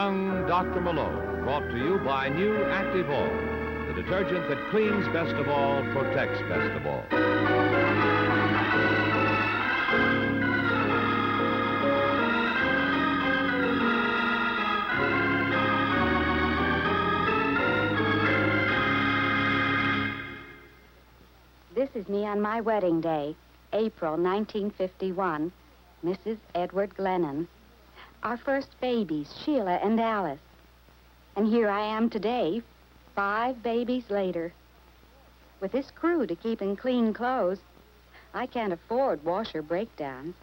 Young Dr. Malone, brought to you by new Active All, the detergent that cleans best of all, protects best of all. This is me on my wedding day, April 1951, Mrs. Edward Glennon. Our first babies, Sheila and Alice. And here I am today, 5 babies later. With this crew to keep in clean clothes, I can't afford washer breakdowns.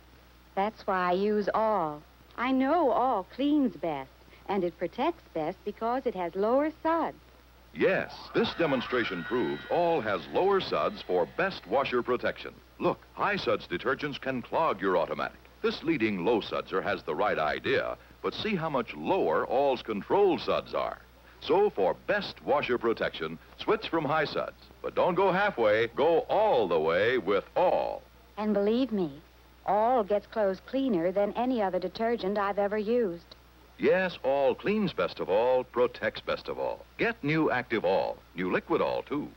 That's why I use All. I know All cleans best, and it protects best because it has lower suds. Yes, this demonstration proves All has lower suds for best washer protection. Look, high suds detergents can clog your automatic. This leading low sudser has the right idea, but see how much lower All's control suds are. So for best washer protection, switch from high suds. But don't go halfway, go all the way with All. And believe me, All gets clothes cleaner than any other detergent I've ever used. Yes, All cleans best of all, protects best of all. Get new Active All, new Liquid All, too.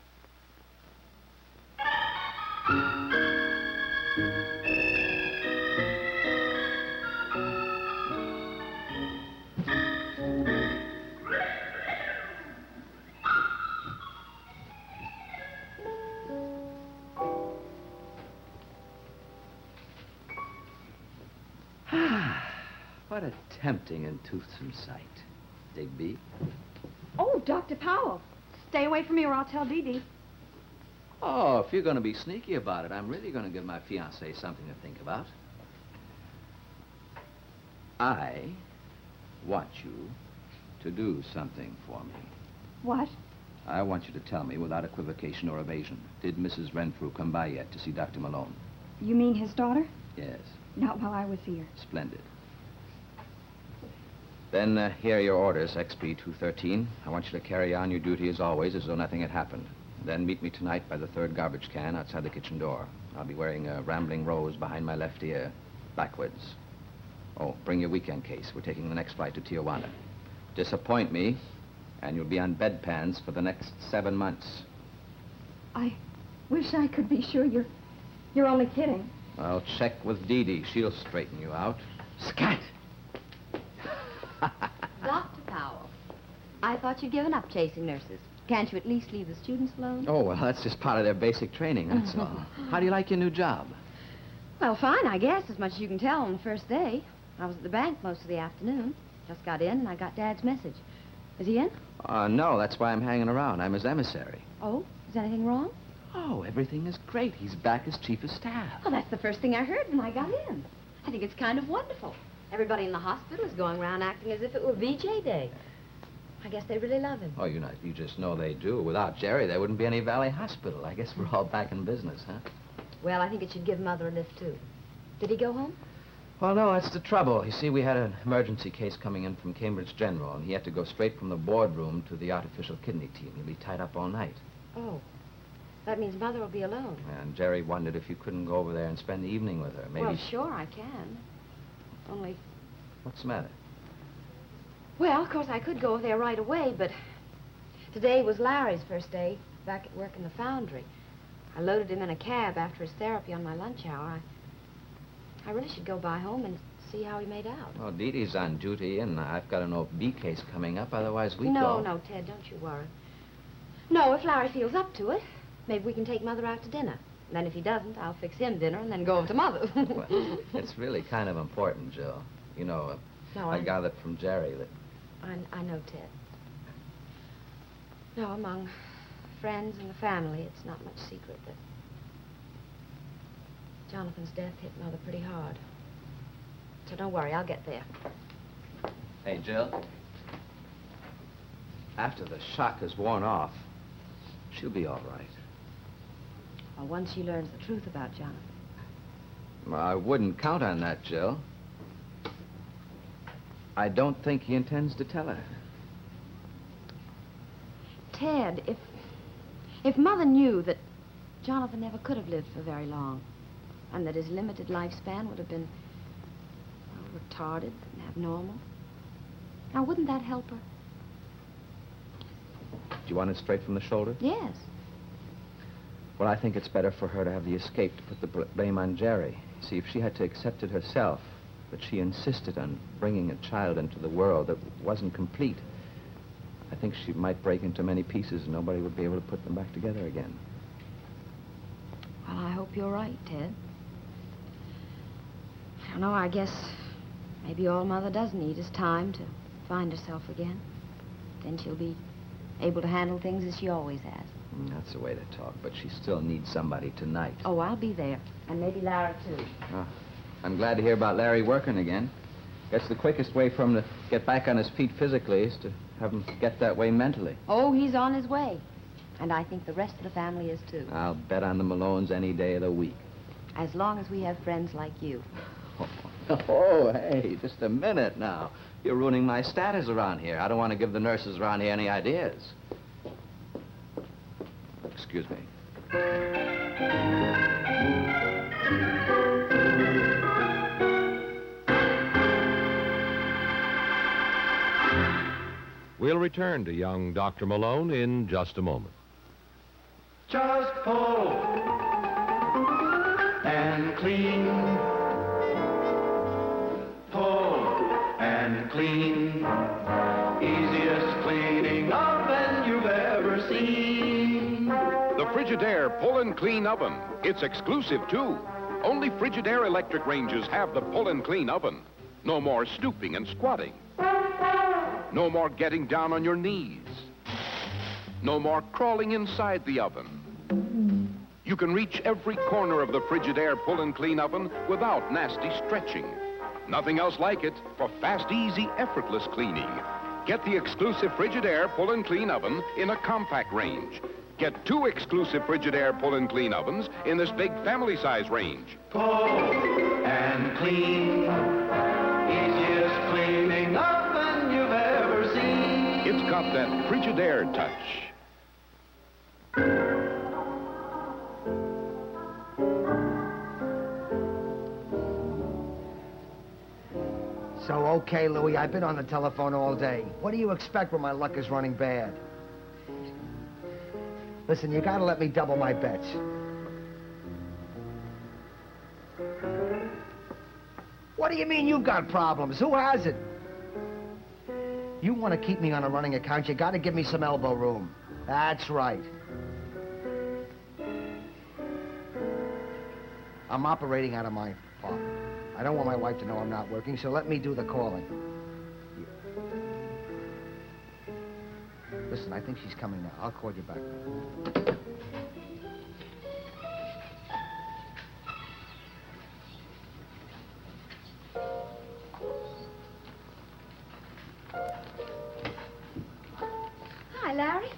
What a tempting and toothsome sight. Digby? Oh, Dr. Powell. Stay away from me or I'll tell Dee Dee. Oh, if you're going to be sneaky about it, I'm really going to give my fiancée something to think about. I want you to do something for me. What? I want you to tell me without equivocation or evasion. Did Mrs. Refrew come by yet to see Dr. Malone? You mean his daughter? Yes. Not while I was here. Splendid. Then here are your orders, XP 213. I want you to carry on your duty as always, as though nothing had happened. Then meet me tonight by the 3rd garbage can outside the kitchen door. I'll be wearing a rambling rose behind my left ear, backwards. Oh, bring your weekend case. We're taking the next flight to Tijuana. Disappoint me, and you'll be on bedpans for the next 7 months. I wish I could be sure you're only kidding. I'll check with Dee Dee. She'll straighten you out. Scat! Dr. Powell, I thought you'd given up chasing nurses. Can't you at least leave the students alone? Oh, well, that's just part of their basic training, that's all. How do you like your new job? Well, fine, I guess, as much as you can tell on the first day. I was at the bank most of the afternoon. Just got in and I got Dad's message. Is he in? No, that's why I'm hanging around. I'm his emissary. Oh, is anything wrong? Oh, everything is great. He's back as chief of staff. Well, that's the first thing I heard when I got in. I think it's kind of wonderful. Everybody in the hospital is going around acting as if it were VJ Day. I guess they really love him. Oh, you just know they do. Without Jerry, there wouldn't be any Valley Hospital. I guess we're all back in business, huh? Well, I think it should give Mother a lift, too. Did he go home? Well, no, that's the trouble. You see, we had an emergency case coming in from Cambridge General, and he had to go straight from the boardroom to the artificial kidney team. He'll be tied up all night. Oh, that means Mother will be alone. And Jerry wondered if you couldn't go over there and spend the evening with her. Maybe. Well, sure, I can. Only... What's the matter? Well, of course, I could go over there right away, but today was Larry's first day back at work in the foundry. I loaded him in a cab after his therapy on my lunch hour. I really should go by home and see how he made out. Well, Dee Dee's on duty, and I've got an OB case coming up. Otherwise, we No, Ted, don't you worry. No, if Larry feels up to it, maybe we can take Mother out to dinner. And then if he doesn't, I'll fix him dinner and then go over to Mother. Well, it's really kind of important, Jill. You know, no, I gathered from Jerry that... I know, Ted. No, among friends and the family, it's not much secret that Jonathan's death hit Mother pretty hard. So don't worry, I'll get there. Hey, Jill. After the shock has worn off, she'll be all right. Well, once she learns the truth about Jonathan. Well, I wouldn't count on that, Jill. I don't think he intends to tell her. Ted, if Mother knew that Jonathan never could have lived for very long, and that his limited lifespan would have been retarded and abnormal, Now, wouldn't that help her? Do you want it straight from the shoulder? Yes. Well, I think it's better for her to have the escape to put the blame on Jerry. See, if she had to accept it herself, that she insisted on bringing a child into the world that wasn't complete, I think she might break into many pieces and nobody would be able to put them back together again. Well, I hope you're right, Ted. I don't know, I guess maybe all Mother does need is time to find herself again. Then she'll be able to handle things as she always has. That's the way to talk, but she still needs somebody tonight. Oh, I'll be there. And maybe Larry, too. Oh, I'm glad to hear about Larry working again. Guess the quickest way for him to get back on his feet physically is to have him get that way mentally. Oh, he's on his way. And I think the rest of the family is, too. I'll bet on the Malones any day of the week. As long as we have friends like you. Oh, hey, just a minute now. You're ruining my status around here. I don't want to give the nurses around here any ideas. Excuse me. We'll return to young Dr. Malone in just a moment. Just pull and clean. Pull and clean. Easiest cleaning oven you've ever seen. The Frigidaire Pull and Clean Oven. It's exclusive, too. Only Frigidaire electric ranges have the Pull and Clean Oven. No more stooping and squatting. No more getting down on your knees. No more crawling inside the oven. You can reach every corner of the Frigidaire Pull and Clean Oven without nasty stretching. Nothing else like it for fast, easy, effortless cleaning. Get the exclusive Frigidaire Pull and Clean Oven in a compact range. Get 2 exclusive Frigidaire Pull and Clean ovens in this big family size range. Pull and clean. Easiest cleaning oven you've ever seen. It's got that Frigidaire touch. So, okay, Louie, I've been on the telephone all day. What do you expect when my luck is running bad? Listen, you gotta let me double my bets. What do you mean you've got problems? Who hasn't? You want to keep me on a running account, you gotta give me some elbow room. That's right. I'm operating out of my apartment. I don't want my wife to know I'm not working, so let me do the calling. Listen, I think she's coming now. I'll call you back. Hi, Larry.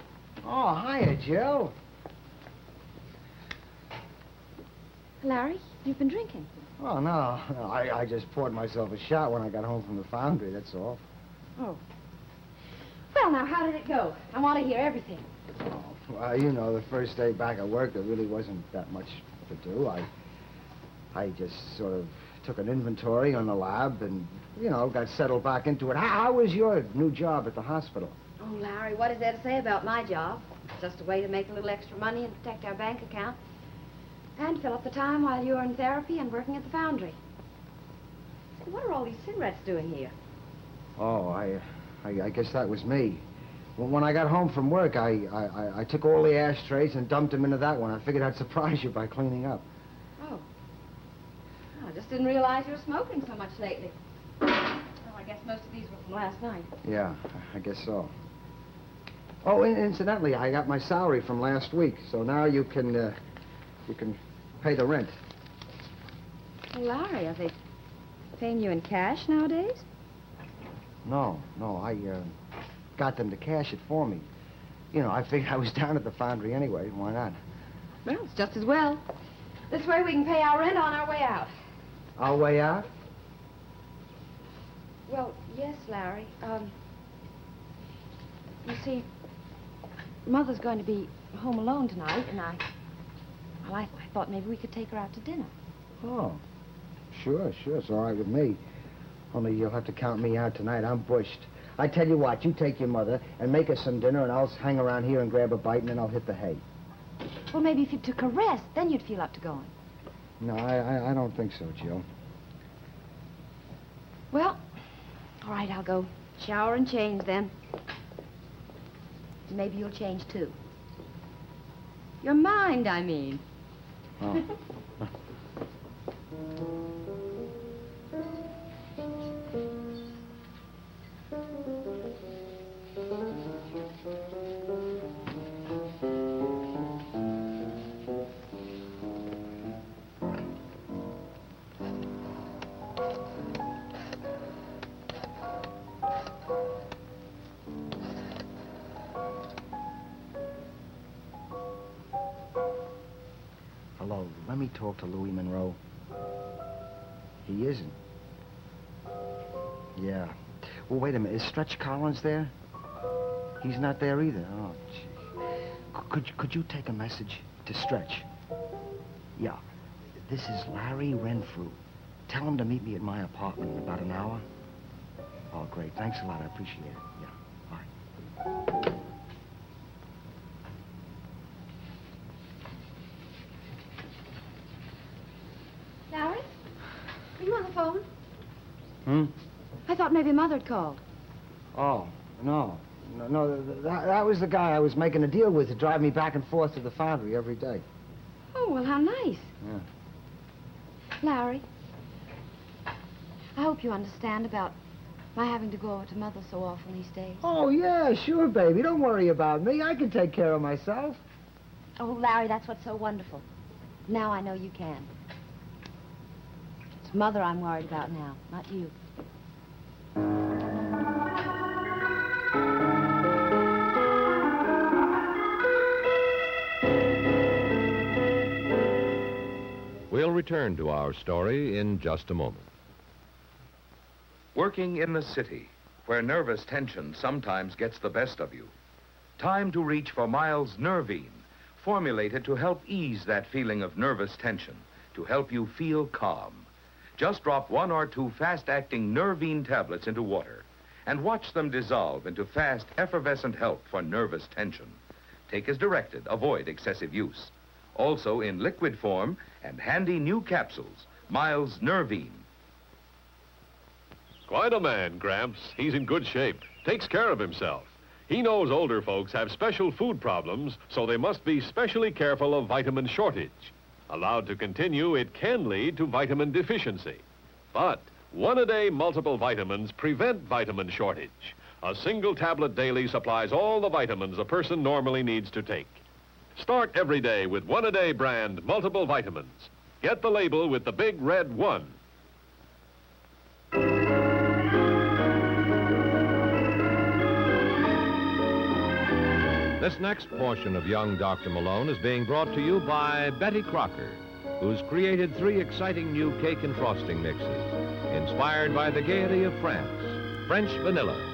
Oh, hiya, Jill. Larry, you've been drinking. Oh, no. I just poured myself a shot when I got home from the foundry, that's all. Oh. Well, now, how did it go? I want to hear everything. Oh, well, you know, the first day back at work, there really wasn't that much to do. I just sort of took an inventory on the lab and, you know, got settled back into it. How was your new job at the hospital? Oh, Larry, what is there to say about my job? It's just a way to make a little extra money and protect our bank account. And fill up the time while you're in therapy and working at the foundry. Say, what are all these cigarettes doing here? Oh, I guess that was me. When I got home from work, I took all the ashtrays and dumped them into that one. I figured I'd surprise you by cleaning up. Oh. I just didn't realize you were smoking so much lately. Well, I guess most of these were from last night. Yeah, I guess so. Oh, incidentally, I got my salary from last week, so now you can pay the rent. Well, Larry, are they paying you in cash nowadays? No, I got them to cash it for me. You know, I figured I was down at the foundry anyway. Why not? Well, it's just as well. This way we can pay our rent on our way out. Our way out? Well, yes, Larry. You see, Mother's going to be home alone tonight, and I thought maybe we could take her out to dinner. Oh, sure. It's all right with me. Only you'll have to count me out tonight. I'm bushed. I tell you what, you take your mother and make us some dinner, and I'll hang around here and grab a bite, and then I'll hit the hay. Well, maybe if you took a rest, then you'd feel up to going. No, I don't think so, Jill. Well, all right, I'll go shower and change then. Maybe you'll change, too. Your mind, I mean. Oh. Hello, let me talk to Louis Monroe. He isn't. Yeah. Well, wait a minute. Is Stretch Collins there? He's not there either. Oh, gee. Could you take a message to Stretch? Yeah. This is Larry Renfrew. Tell him to meet me at my apartment in about an hour. Oh, great. Thanks a lot. I appreciate it. Yeah. Bye. Larry? Are you on the phone? Hmm? I thought maybe Mother had called. Oh, no. No, that was the guy I was making a deal with to drive me back and forth to the foundry every day. Oh, well, how nice. Yeah. Larry, I hope you understand about my having to go over to Mother so often these days. Oh, yeah, sure, baby. Don't worry about me. I can take care of myself. Oh, Larry, that's what's so wonderful. Now I know you can. It's Mother I'm worried about now, not you. We'll return to our story in just a moment. Working in the city, where nervous tension sometimes gets the best of you. Time to reach for Miles' Nervine, formulated to help ease that feeling of nervous tension, to help you feel calm. Just drop 1 or 2 fast-acting Nervine tablets into water and watch them dissolve into fast, effervescent help for nervous tension. Take as directed. Avoid excessive use. Also in liquid form and handy new capsules, Miles' Nervine. Quite a man, Gramps. He's in good shape. Takes care of himself. He knows older folks have special food problems, so they must be specially careful of vitamin shortage. Allowed to continue, it can lead to vitamin deficiency. But 1-a-day multiple vitamins prevent vitamin shortage. A single tablet daily supplies all the vitamins a person normally needs to take. Start every day with 1-a-day brand multiple vitamins. Get the label with the big red 1. This next portion of Young Dr. Malone is being brought to you by Betty Crocker, who's created 3 exciting new cake and frosting mixes, inspired by the gaiety of France. French vanilla.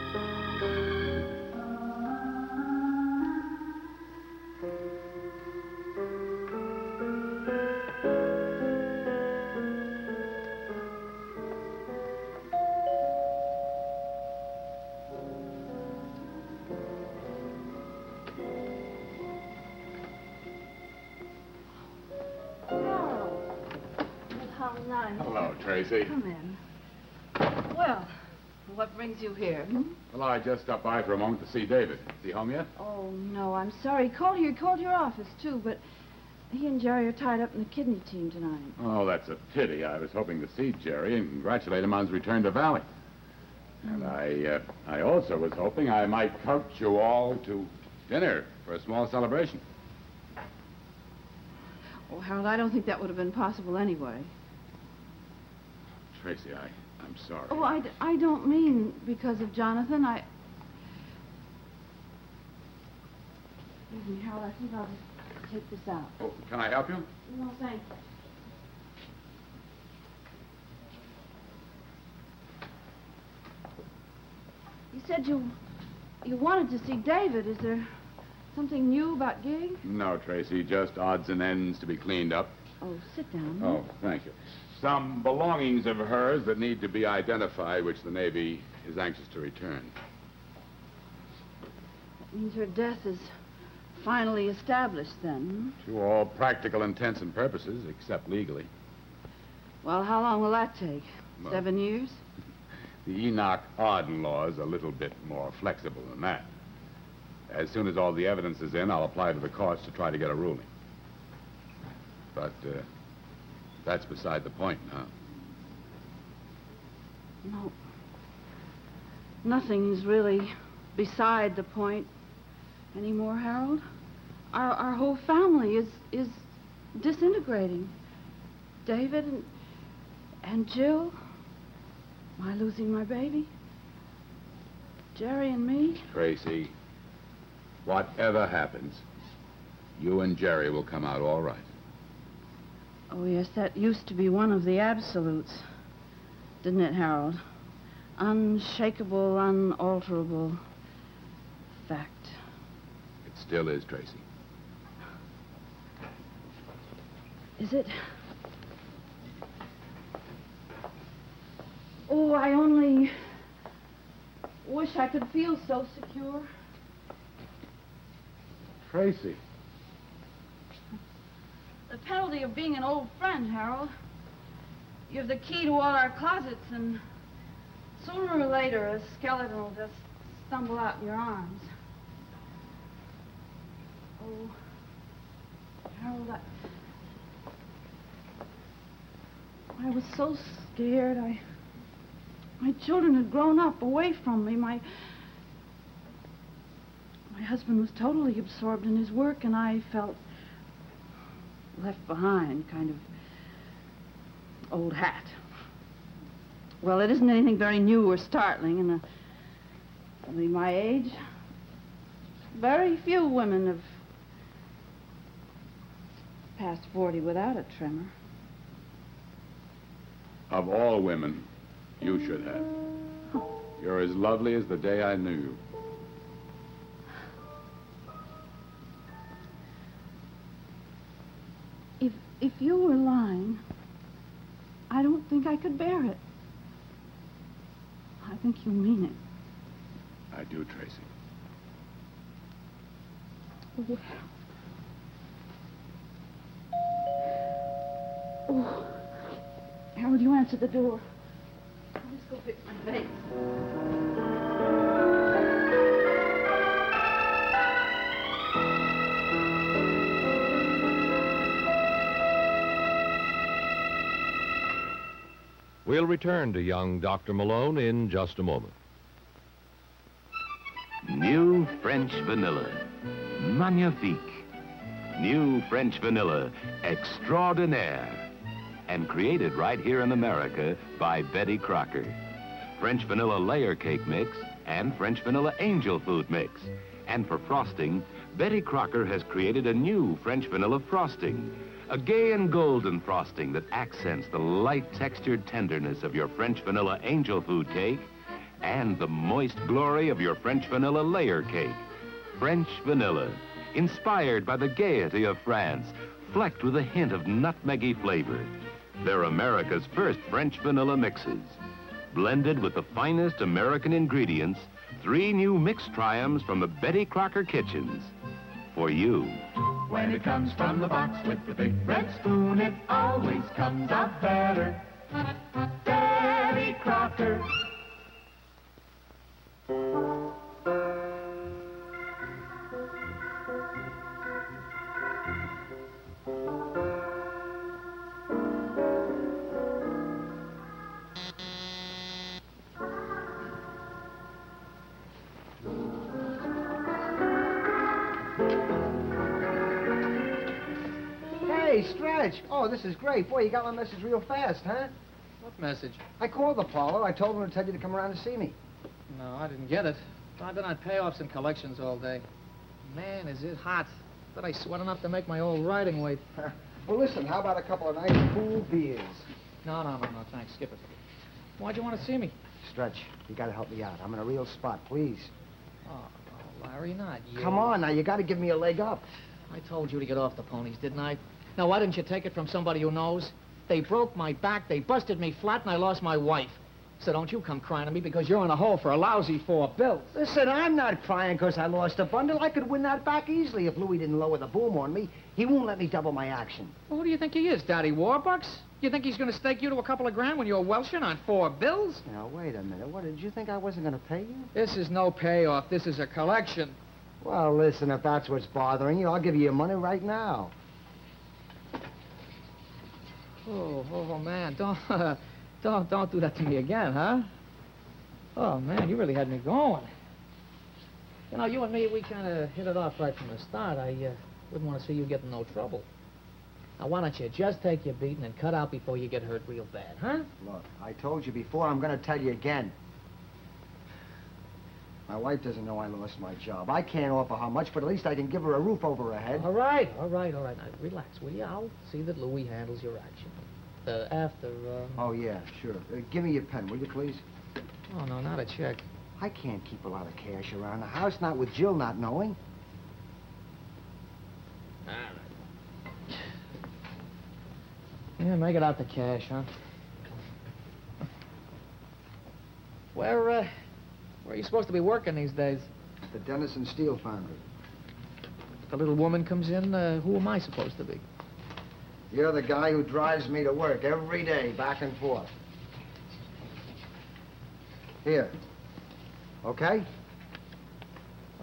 Hello, Tracey. Come in. Well, what brings you here? Well, I just stopped by for a moment to see David. Is he home yet? Oh, no, I'm sorry. Called your office, too, but he and Jerry are tied up in the kidney team tonight. Oh, that's a pity. I was hoping to see Jerry and congratulate him on his return to Valley. And I also was hoping I might coax you all to dinner for a small celebration. Oh, Harold, I don't think that would have been possible anyway. Tracey, I'm sorry. Oh, I don't mean because of Jonathan. Excuse me, Harold, I think I'll just take this out. Oh, can I help you? No, thank you. You said you wanted to see David. Is there something new about gigs? No, Tracey, just odds and ends to be cleaned up. Oh, sit down. Oh, thank you. Some belongings of hers that need to be identified, which the Navy is anxious to return. Means her death is finally established then. To all practical intents and purposes, except legally. Well, how long will that take? Well, 7 years? The Enoch Arden law is a little bit more flexible than that. As soon as all the evidence is in, I'll apply to the courts to try to get a ruling. But that's beside the point now. No. Nothing is really beside the point anymore, Harold. Our whole family is disintegrating. David and Jill. Am I losing my baby? Jerry and me? Tracey, whatever happens, you and Jerry will come out all right. Oh, yes, that used to be one of the absolutes, didn't it, Harold? Unshakable, unalterable fact. It still is, Tracey. Is it? Oh, I only wish I could feel so secure. Tracey. The penalty of being an old friend, Harold. You have the key to all our closets, and sooner or later, a skeleton will just stumble out in your arms. Oh, Harold, I was so scared. My children had grown up away from me. My husband was totally absorbed in his work, and I felt left behind, kind of old hat. Well, it isn't anything very new or startling, and somebody my age, very few women have passed 40 without a tremor. Of all women, you should have. You're as lovely as the day I knew you. If you were lying, I don't think I could bear it. I think you mean it. I do, Tracey. Oh. Oh. Harold, you answer the door. I'll just go fix my face. We'll return to young Dr. Malone in just a moment. New French vanilla. Magnifique. New French vanilla. Extraordinaire. And created right here in America by Betty Crocker. French vanilla layer cake mix and French vanilla angel food mix. And for frosting, Betty Crocker has created a new French vanilla frosting. A gay and golden frosting that accents the light textured tenderness of your French vanilla angel food cake and the moist glory of your French vanilla layer cake. French vanilla, inspired by the gaiety of France, flecked with a hint of nutmeggy flavor. They're America's first French vanilla mixes. Blended with the finest American ingredients, 3 new mix triumphs from the Betty Crocker kitchens. For you. When it comes from the box with the big red spoon, it always comes out better. Betty Crocker. Hey, Stretch. Oh, this is great. Boy, you got my message real fast, huh? What message? I called the parlor. I told him to tell you to come around to see me. No, I didn't get it. I've been on payoffs and collections all day. Man, is it hot. But I sweat enough to make my old riding weight. Well, listen, how about a couple of nice cool beers? No, thanks. Skip it. Why'd you want to see me? Stretch, you got to help me out. I'm in a real spot, please. Oh, Larry, not you. Come on, now, you got to give me a leg up. I told you to get off the ponies, didn't I? Now, why didn't you take it from somebody who knows? They broke my back, they busted me flat, and I lost my wife. So don't you come crying to me because you're in a hole for a lousy $4 Listen, I'm not crying because I lost a bundle. I could win that back easily if Louis didn't lower the boom on me. He won't let me double my action. Well, who do you think he is, Daddy Warbucks? You think he's going to stake you to a couple of grand when you're welshing on $4? Now, wait a minute. What, did you think I wasn't going to pay you? This is no payoff. This is a collection. Well, listen, if that's what's bothering you, I'll give you your money right now. Oh, man, don't do that to me again, huh? Oh, man, you really had me going. You know, you and me, we kind of hit it off right from the start. I wouldn't want to see you get in no trouble. Now, why don't you just take your beating and cut out before you get hurt real bad, huh? Look, I told you before, I'm going to tell you again. My wife doesn't know I lost my job. I can't offer her much, but at least I can give her a roof over her head. All right. Now, relax, will you? I'll see that Louis handles your action. Oh, yeah, sure. Give me your pen, will you, please? Oh, no, not a check. I can't keep a lot of cash around the house, not with Jill not knowing. All right. Yeah, make it out the cash, huh? Where are you supposed to be working these days? The Dennison Steel Foundry. If the little woman comes in, who am I supposed to be? You're the guy who drives me to work every day, back and forth. Here. Okay?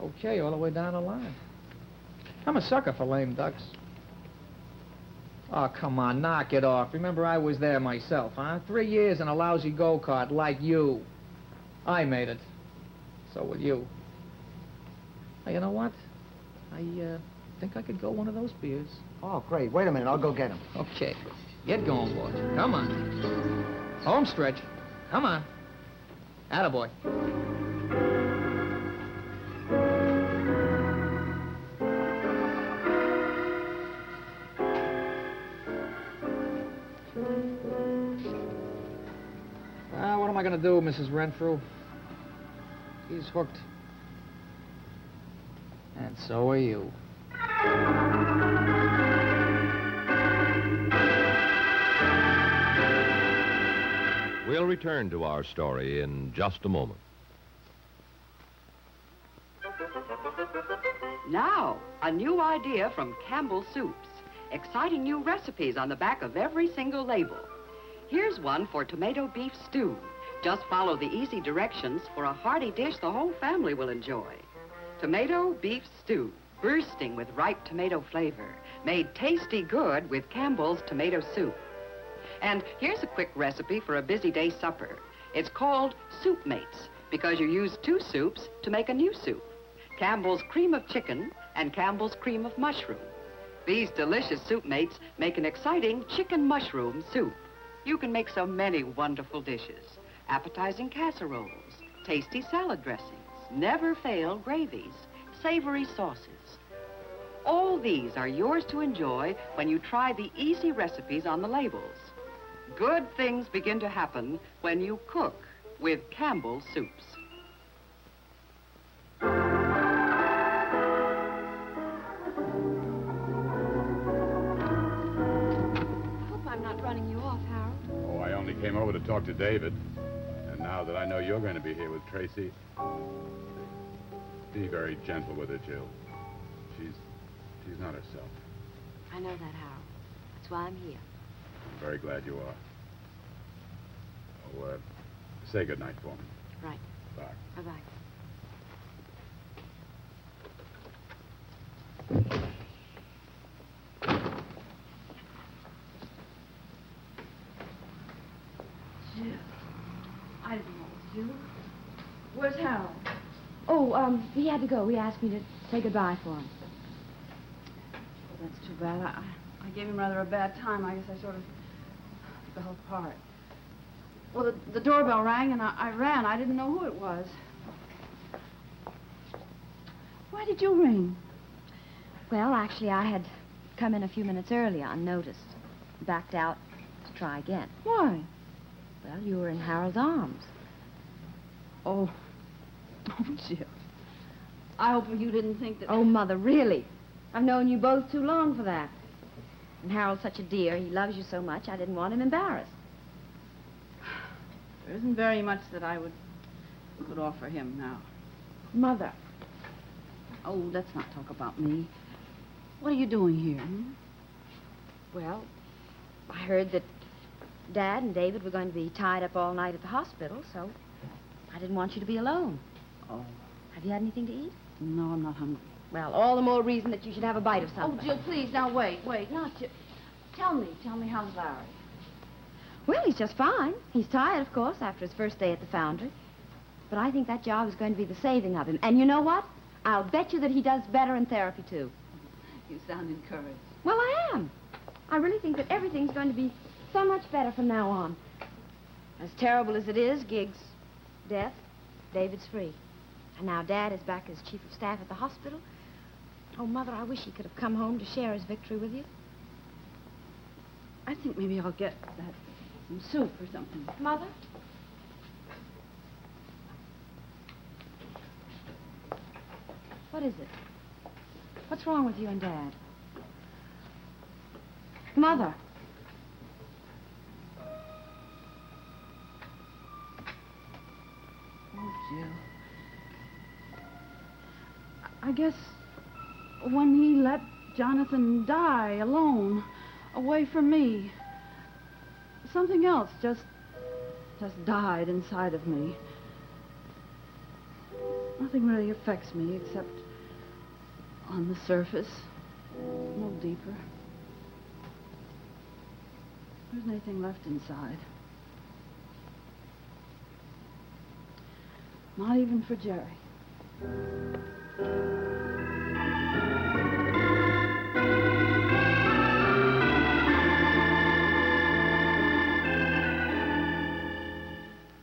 Okay, all the way down the line. I'm a sucker for lame ducks. Oh, come on, knock it off. Remember, I was there myself, huh? 3 years in a lousy go-kart like you. I made it. So will you. Hey, you know what? I think I could go one of those beers. Oh, great. Wait a minute. I'll go get him. Okay. Get going, boys. Come on. Home stretch. Come on. Attaboy. What am I going to do, Mrs. Renfrew? He's hooked. And so are you. We'll return to our story in just a moment. Now, a new idea from Campbell Soups. Exciting new recipes on the back of every single label. Here's one for tomato beef stew. Just follow the easy directions for a hearty dish the whole family will enjoy. Tomato beef stew, bursting with ripe tomato flavor, made tasty good with Campbell's tomato soup. And here's a quick recipe for a busy day supper. It's called Soup Mates because you use 2 soups to make a new soup. Campbell's cream of chicken and Campbell's cream of mushroom. These delicious soup mates make an exciting chicken mushroom soup. You can make so many wonderful dishes. Appetizing casseroles, tasty salad dressings, never-fail gravies, savory sauces. All these are yours to enjoy when you try the easy recipes on the labels. Good things begin to happen when you cook with Campbell's Soups. Running you off, Harold. Oh, I only came over to talk to David. And now that I know you're going to be here with Tracey, be very gentle with her, Jill. She's not herself. I know that, Harold. That's why I'm here. I'm very glad you are. Oh, say goodnight for me. Right. Bye. Bye-bye. I didn't know it was you. Where's Harold? Oh, he had to go. He asked me to say goodbye for him. Oh, that's too bad. I gave him rather a bad time. I guess I sort of fell apart. Well, the doorbell rang, and I ran. I didn't know who it was. Why did you ring? Well, actually, I had come in a few minutes early unnoticed. Backed out to try again. Why? Well, you were in Harold's arms. Oh, Jill. I hope you didn't think that... Oh, Mother, really? I've known you both too long for that. And Harold's such a dear. He loves you so much, I didn't want him embarrassed. There isn't very much that I could offer him now. Mother. Oh, let's not talk about me. What are you doing here? Well, I heard that Dad and David were going to be tied up all night at the hospital, so I didn't want you to be alone. Oh. Have you had anything to eat? No, I'm not hungry. Well, all the more reason that you should have a bite of something. Oh, Jill, please, now wait, not you. Tell me, how's Larry? Well, he's just fine. He's tired, of course, after his first day at the foundry. But I think that job is going to be the saving of him. And you know what? I'll bet you that he does better in therapy, too. You sound encouraged. Well, I am. I really think that everything's going to be so much better from now on. As terrible as it is, Gig's death, David's free. And now Dad is back as chief of staff at the hospital. Oh, Mother, I wish he could have come home to share his victory with you. I think maybe I'll get some soup or something. Mother? What is it? What's wrong with you and Dad? Mother. Oh, Jill. I guess when he let Jonathan die alone, away from me, something else just died inside of me. Nothing really affects me except on the surface, no deeper. There isn't anything left inside. Not even for Jerry.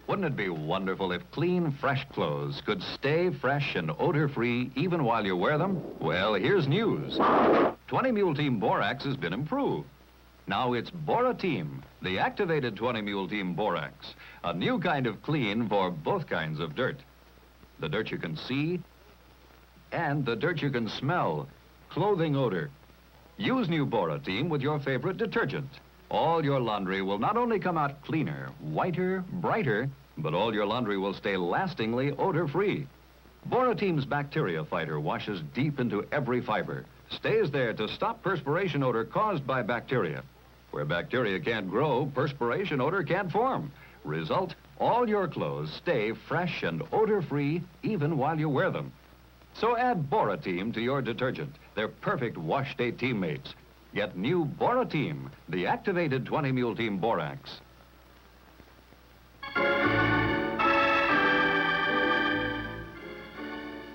Wouldn't it be wonderful if clean, fresh clothes could stay fresh and odor-free even while you wear them? Well, here's news. 20 Mule Team Borax has been improved. Now it's Bora-Team, the activated 20 Mule Team Borax, a new kind of clean for both kinds of dirt. The dirt you can see and the dirt you can smell, clothing odor. Use new Bora-Team with your favorite detergent. All your laundry will not only come out cleaner, whiter, brighter, but all your laundry will stay lastingly odor-free. Bora-Team's bacteria fighter washes deep into every fiber, stays there to stop perspiration odor caused by bacteria. Where bacteria can't grow, perspiration odor can't form. Result, all your clothes stay fresh and odor-free even while you wear them. So add Bora-Team to your detergent. They're perfect wash day teammates. Get new Bora-Team, the activated 20 Mule Team Borax.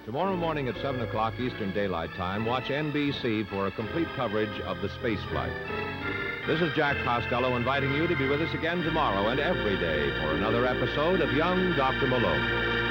Tomorrow morning at 7 o'clock Eastern Daylight Time, watch NBC for a complete coverage of the space flight. This is Jack Costello inviting you to be with us again tomorrow and every day for another episode of Young Dr. Malone.